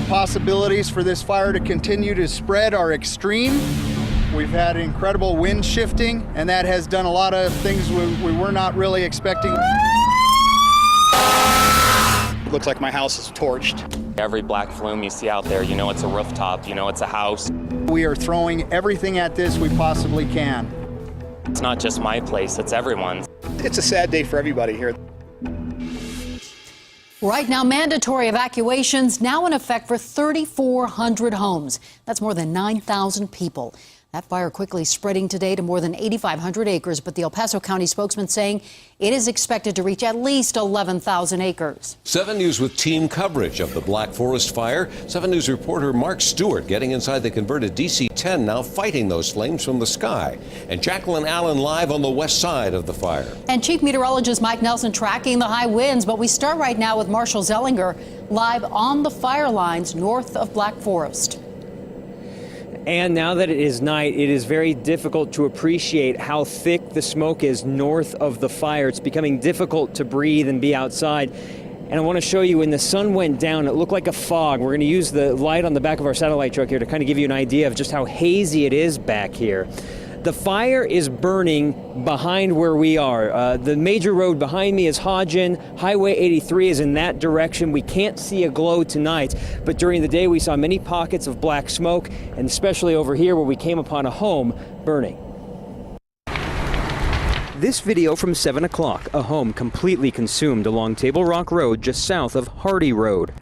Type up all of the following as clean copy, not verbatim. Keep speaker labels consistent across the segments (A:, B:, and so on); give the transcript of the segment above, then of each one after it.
A: The possibilities for this fire to continue to spread are extreme. We've had incredible wind shifting, and that has done a lot of things we were not really expecting.
B: Looks like my house is torched.
C: Every black flume you see out there, you know it's a rooftop, you know it's a house.
A: We are throwing everything at this we possibly can.
C: It's not just my place, it's everyone's.
B: It's a sad day for everybody here.
D: Right now, mandatory evacuations now in effect for 3,400 homes. That's more than 9,000 people. That fire quickly spreading today to more than 8,500 acres, but the El Paso County spokesman saying it is expected to reach at least 11,000 acres.
E: 7 News with team coverage of the Black Forest fire. 7 News reporter Mark Stewart getting inside the converted DC-10, now fighting those flames from the sky. And Jacqueline Allen live on the west side of the fire.
D: And Chief Meteorologist Mike Nelson tracking the high winds, but we start right now with Marshall Zellinger live on the fire lines north of Black Forest.
F: And now that it is night, it is very difficult to appreciate how thick the smoke is north of the fire. It's becoming difficult to breathe and be outside. And I want to show you when the sun went down, it looked like a fog. We're going to use the light on the back of our satellite truck here to kind of give you an idea of just how hazy it is back here. The fire is burning behind where we are. The major road behind me is Hodgen. Highway 83 is in that direction. We can't see a glow tonight, but during the day we saw many pockets of black smoke, and especially over here where we came upon a home burning. This video from 7 o'clock, a home completely consumed along Table Rock Road just south of Hardy Road.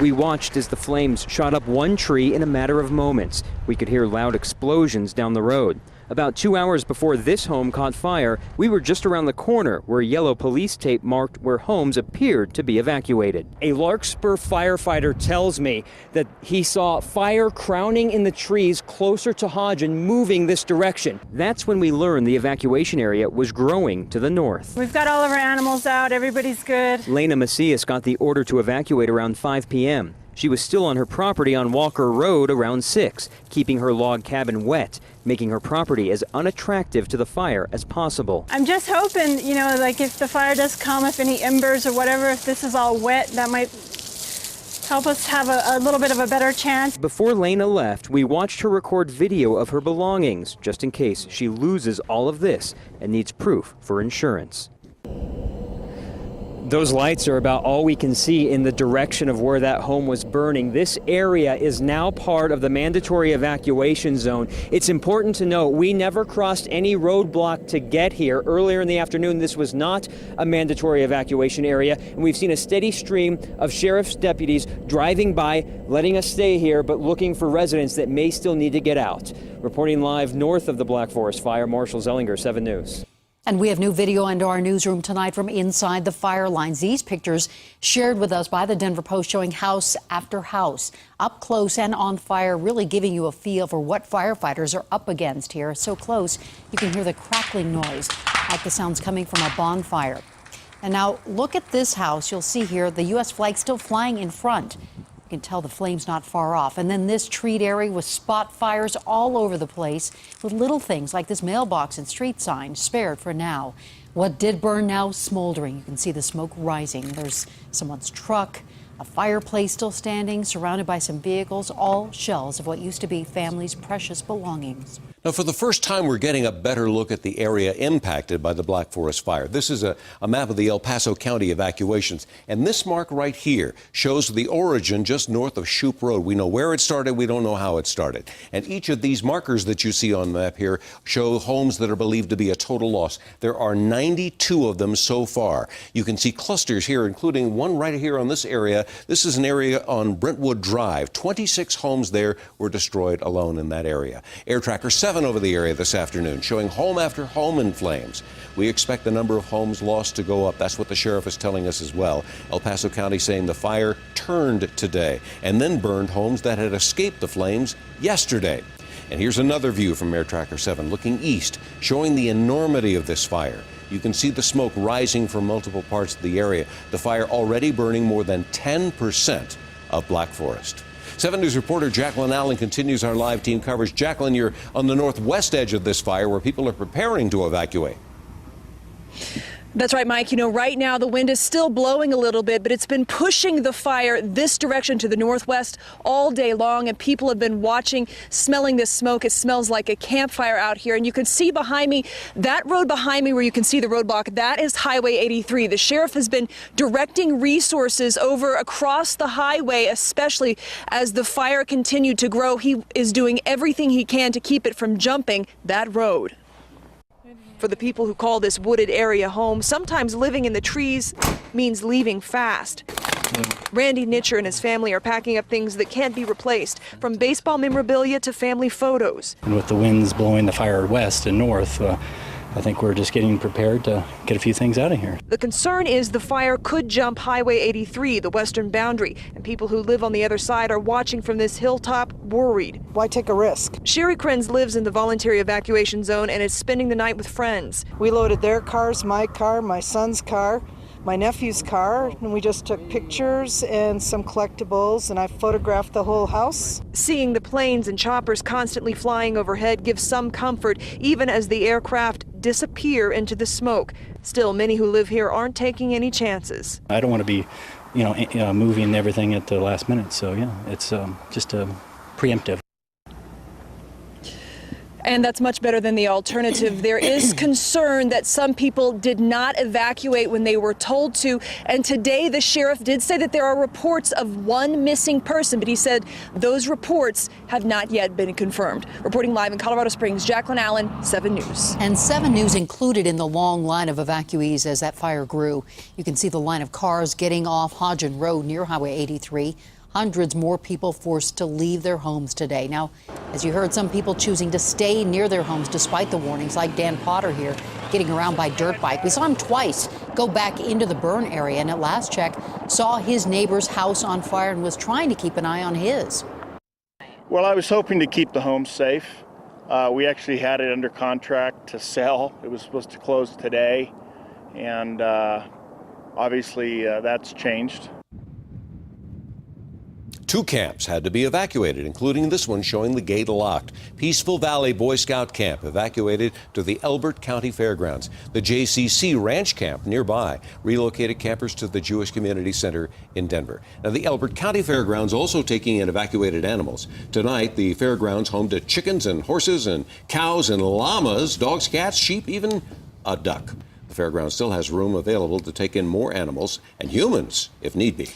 F: We watched as the flames shot up one tree in a matter of moments. We could hear loud explosions down the road. About 2 hours before this home caught fire, we were just around the corner where yellow police tape marked where homes appeared to be evacuated. A Larkspur firefighter tells me that he saw fire crowning in the trees closer to Hodgen, moving this direction. That's when we learned the evacuation area was growing to the north.
G: We've got all of our animals out. Everybody's good.
F: Lena Macias got the order to evacuate around 5 p.m. She was still on her property on Walker Road around 6, keeping her log cabin wet, making her property as unattractive to the fire as possible.
G: I'm just hoping, you know, like if the fire does come, if any embers or whatever, if this is all wet, that might help us have a little bit of a better chance.
F: Before Lena left, we watched her record video of her belongings, just in case she loses all of this and needs proof for insurance. Those lights are about all we can see in the direction of where that home was burning. This area is now part of the mandatory evacuation zone. It's important to note we never crossed any roadblock to get here. Earlier in the afternoon, this was not a mandatory evacuation area, and we've seen a steady stream of sheriff's deputies driving by, letting us stay here, but looking for residents that may still need to get out. Reporting live north of the Black Forest fire, Marshall Zellinger, 7 News.
D: And we have new video into our newsroom tonight from inside the fire lines. These pictures shared with us by the Denver Post showing house after house up close and on fire, really giving you a feel for what firefighters are up against here. So close, you can hear the crackling noise, like the sounds coming from a bonfire. And now look at this house. You'll see here the U.S. flag still flying in front. You can tell the flames not far off. And then this treat area with spot fires all over the place with little things like this mailbox and street sign spared for now. What did burn now smoldering. You can see the smoke rising. There's someone's truck, a fireplace still standing, surrounded by some vehicles, all shells of what used to be families' precious belongings.
E: Now, for the first time, we're getting a better look at the area impacted by the Black Forest fire. This is a map of the El Paso County evacuations. And this mark right here shows the origin just north of Shoup Road. We know where it started. We don't know how it started. And each of these markers that you see on the map here show homes that are believed to be a total loss. There are 92 of them so far. You can see clusters here, including one right here on this area. This is an area on Brentwood Drive. 26 homes there were destroyed alone in that area. Air Tracker 7 over the area this afternoon, showing home after home in flames. We expect the number of homes lost to go up. That's what the sheriff is telling us as well. El Paso County saying the fire turned today and then burned homes that had escaped the flames yesterday. And here's another view from Air Tracker 7 looking east, showing the enormity of this fire. You can see the smoke rising from multiple parts of the area. The fire already burning more than 10% of Black Forest. 7 News reporter Jacqueline Allen continues our live team coverage. Jacqueline, you're on the northwest edge of this fire where people are preparing to evacuate.
H: That's right, Mike. You know, right now the wind is still blowing a little bit, but it's been pushing the fire this direction to the northwest all day long, and people have been watching, smelling this smoke. It smells like a campfire out here, and you can see behind me, that road behind me where you can see the roadblock, that is Highway 83. The sheriff has been directing resources over across the highway, especially as the fire continued to grow. He is doing everything he can to keep it from jumping that road. For the people who call this wooded area home, sometimes living in the trees means leaving fast. Randy Nitcher and his family are packing up things that can't be replaced, from baseball memorabilia to family photos.
I: And with the winds blowing the fire west and north, I think we're just getting prepared to get a few things out of here.
H: The concern is the fire could jump Highway 83, the western boundary, and people who live on the other side are watching from this hilltop worried.
J: Why take a risk?
H: Sherry Krenz lives in the voluntary evacuation zone and is spending the night with friends.
J: We loaded their cars, my car, my son's car, my nephew's car, and we just took pictures and some collectibles, and I photographed the whole house.
H: Seeing the planes and choppers constantly flying overhead gives some comfort, even as the aircraft disappear into the smoke. Still, many who live here aren't taking any chances.
I: I don't want to be, moving everything at the last minute, so yeah, it's just preemptive.
H: And that's much better than the alternative. There is concern that some people did not evacuate when they were told to. And today the sheriff did say that there are reports of one missing person, but he said those reports have not yet been confirmed. Reporting live in Colorado Springs, Jacqueline Allen, 7 News.
D: And 7 News included in the long line of evacuees as that fire grew. You can see the line of cars getting off Hodgen Road near Highway 83. Hundreds more people forced to leave their homes today. Now, as you heard, some people choosing to stay near their homes despite the warnings, like Dan Potter here, getting around by dirt bike. We saw him twice go back into the burn area, and at last check, saw his neighbor's house on fire and was trying to keep an eye on his.
K: Well, I was hoping to keep the home safe. We actually had it under contract to sell. It was supposed to close today, and obviously that's changed.
E: 2 camps had to be evacuated, including this one showing the gate locked. Peaceful Valley Boy Scout Camp evacuated to the Elbert County Fairgrounds. The JCC Ranch Camp nearby relocated campers to the Jewish Community Center in Denver. Now, the Elbert County Fairgrounds also taking in evacuated animals. Tonight, the fairgrounds home to chickens and horses and cows and llamas, dogs, cats, sheep, even a duck. The fairground still has room available to take in more animals and humans if need be.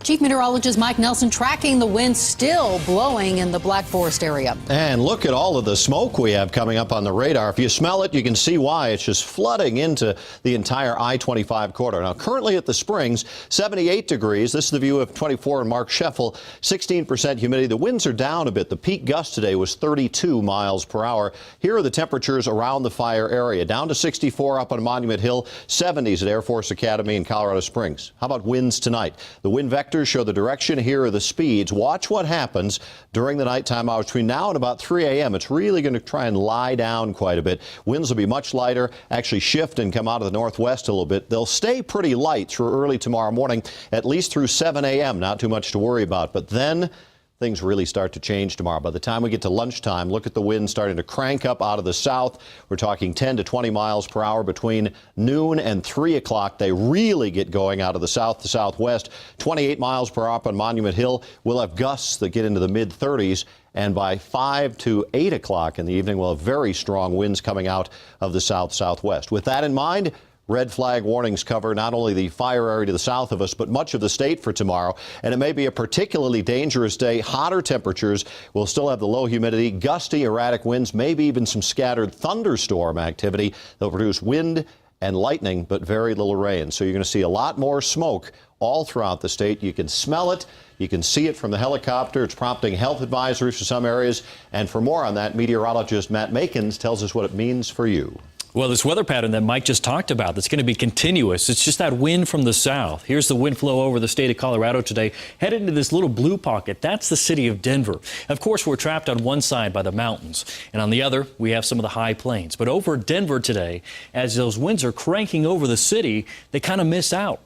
D: Chief Meteorologist Mike Nelson tracking the wind still blowing in the Black Forest area.
L: And look at all of the smoke we have coming up on the radar. If you smell it, you can see why. It's just flooding into the entire I-25 corridor. Now, currently at the Springs, 78 degrees. This is the view of 24 and Mark Scheffel, 16% humidity. The winds are down a bit. The peak gust today was 32 miles per hour. Here are the temperatures around the fire area. Down to 64 up on Monument Hill, 70s at Air Force Academy in Colorado Springs. How about winds tonight? The wind vectors show the direction. Here are the speeds. Watch what happens during the nighttime hours between now and about 3 a.m. It's really going to try and lie down quite a bit. Winds will be much lighter, actually shift and come out of the northwest a little bit. They'll stay pretty light through early tomorrow morning, at least through 7 a.m. Not too much to worry about. But then things really start to change tomorrow. By the time we get to lunchtime, look at the wind starting to crank up out of the south. We're talking 10 to 20 miles per hour between noon and 3 o'clock. They really get going out of the south to southwest. 28 miles per hour up on Monument Hill. We'll have gusts that get into the mid-30s. And by 5 to 8 o'clock in the evening, we'll have very strong winds coming out of the south-southwest. With that in mind, red flag warnings cover not only the fire area to the south of us, but much of the state for tomorrow. And it may be a particularly dangerous day. Hotter temperatures. We'll still have the low humidity, gusty, erratic winds, maybe even some scattered thunderstorm activity. They'll produce wind and lightning, but very little rain. So you're going to see a lot more smoke all throughout the state. You can smell it. You can see it from the helicopter. It's prompting health advisories for some areas. And for more on that, meteorologist Matt Makins tells us what it means for you.
M: Well, this weather pattern that Mike just talked about, that's going to be continuous. It's just that wind from the south. Here's the wind flow over the state of Colorado today, headed into this little blue pocket. That's the city of Denver. Of course, we're trapped on one side by the mountains, and on the other, we have some of the high plains. But over Denver today, as those winds are cranking over the city, they kind of miss out.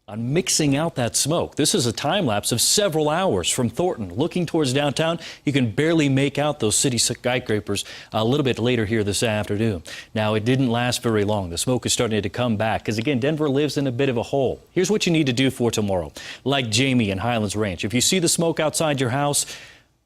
M: on mixing out that smoke. This is a time lapse of several hours from Thornton. Looking towards downtown, you can barely make out those city skyscrapers a little bit later here this afternoon. Now, it didn't last very long. The smoke is starting to come back because, again, Denver lives in a bit of a hole. Here's what you need to do for tomorrow. Like Jamie in Highlands Ranch, if you see the smoke outside your house,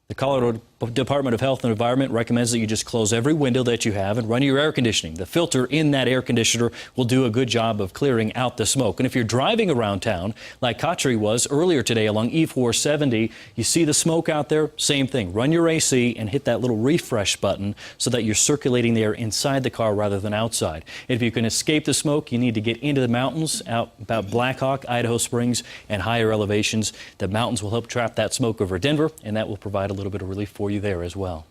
M: the Colorado Department of Health and Environment recommends that you just close every window that you have and run your air conditioning. The filter in that air conditioner will do a good job of clearing out the smoke. And if you're driving around town, like Khatri was earlier today along E470, you see the smoke out there, same thing. Run your AC and hit that little refresh button so that you're circulating the air inside the car rather than outside. And if you can escape the smoke, you need to get into the mountains out about Blackhawk, Idaho Springs, and higher elevations. The mountains will help trap that smoke over Denver, and that will provide a little bit of relief for you there as well.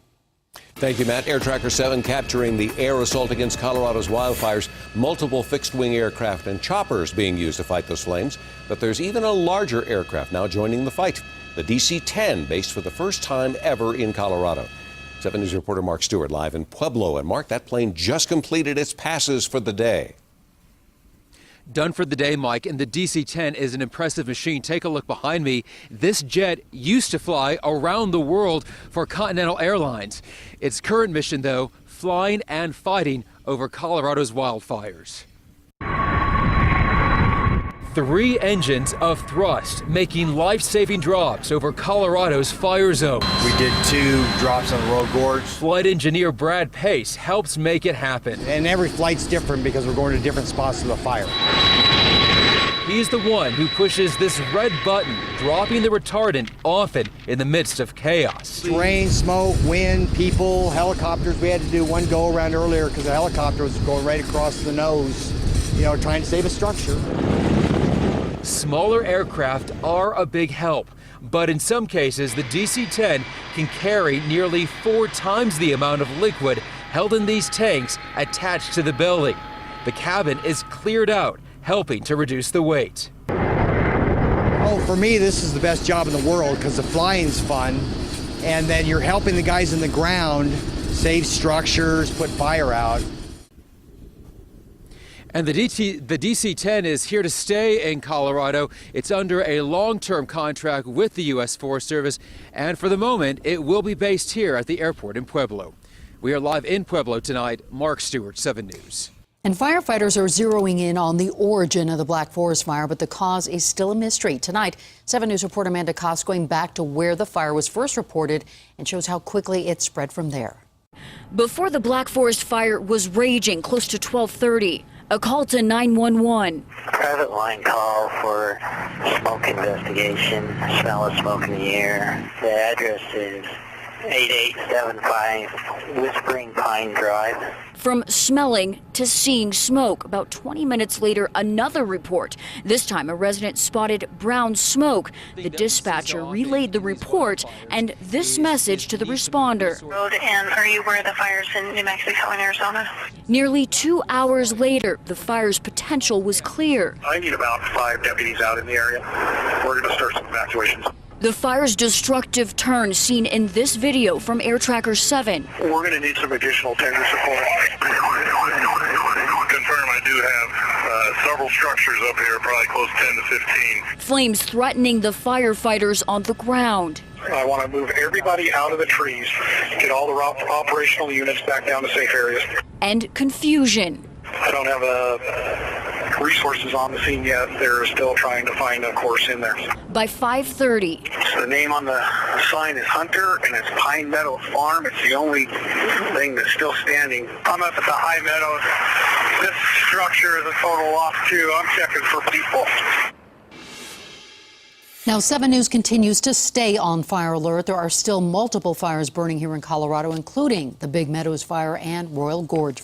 E: Thank you, Matt. Air Tracker 7 capturing the air assault against Colorado's wildfires. Multiple fixed-wing aircraft and choppers being used to fight those flames. But there's even a larger aircraft now joining the fight. The DC-10, based for the first time ever in Colorado. 7 News reporter Mark Stewart live in Pueblo. And Mark, that plane just completed its passes for the day.
N: Done for the day, Mike, and the DC-10 is an impressive machine. Take a look behind me. This jet used to fly around the world for Continental Airlines. Its current mission, though, flying and fighting over Colorado's wildfires. 3 engines of thrust making life-saving drops over Colorado's fire zone.
O: We did 2 drops on the Royal Gorge.
N: Flight engineer Brad Pace helps make it happen.
O: And every flight's different because we're going to different spots of the fire.
N: He's the one who pushes this red button, dropping the retardant often in the midst of chaos.
O: Rain, smoke, wind, people, helicopters. We had to do one go around earlier because the helicopter was going right across the nose, trying to save a structure.
N: Smaller aircraft are a big help, but in some cases, the DC-10 can carry nearly 4 times the amount of liquid held in these tanks attached to the building. The cabin is cleared out, helping to reduce the weight.
O: Oh, for me, this is the best job in the world because the flying's fun, and then you're helping the guys in the ground save structures, put fire out.
N: And the DC-10 is here to stay in Colorado. It's under a long-term contract with the U.S. Forest Service, and for the moment, it will be based here at the airport in Pueblo. We are live in Pueblo tonight. Mark Stewart, 7 News.
D: And firefighters are zeroing in on the origin of the Black Forest fire, but the cause is still a mystery. Tonight, 7 News reporter Amanda Koss going back to where the fire was first reported and shows how quickly it spread from there.
P: Before the Black Forest fire was raging close to 12:30, a call to 911.
Q: Private line call for smoke investigation, smell of smoke in the air. The address is 8875 Whispering Pine Drive.
P: From smelling to seeing smoke. About 20 minutes later, another report. This time, a resident spotted brown smoke. The dispatcher relayed the report and this message to the responder.
R: And are you where the fire's in New Mexico and Arizona?
P: Nearly 2 hours later, the fire's potential was clear.
S: I need about 5 deputies out in the area. We're going to start some evacuations.
P: The fire's destructive turn seen in this video from Air Tracker 7.
S: We're going to need some additional tender support. Confirm I do have several structures up here, probably close 10 to 15.
P: Flames threatening the firefighters on the ground.
S: I want to move everybody out of the trees, get all the operational units back down to safe areas.
P: And confusion.
S: I don't have resources on the scene yet. They're still trying to find a course in there.
P: By 5:30.
S: The name on the sign is Hunter, and it's Pine Meadow Farm. It's the only thing that's still standing. I'm up at the High Meadows. This structure is a total loss, too. I'm checking for people.
D: Now, 7 News continues to stay on fire alert. There are still multiple fires burning here in Colorado, including the Big Meadows fire and Royal Gorge.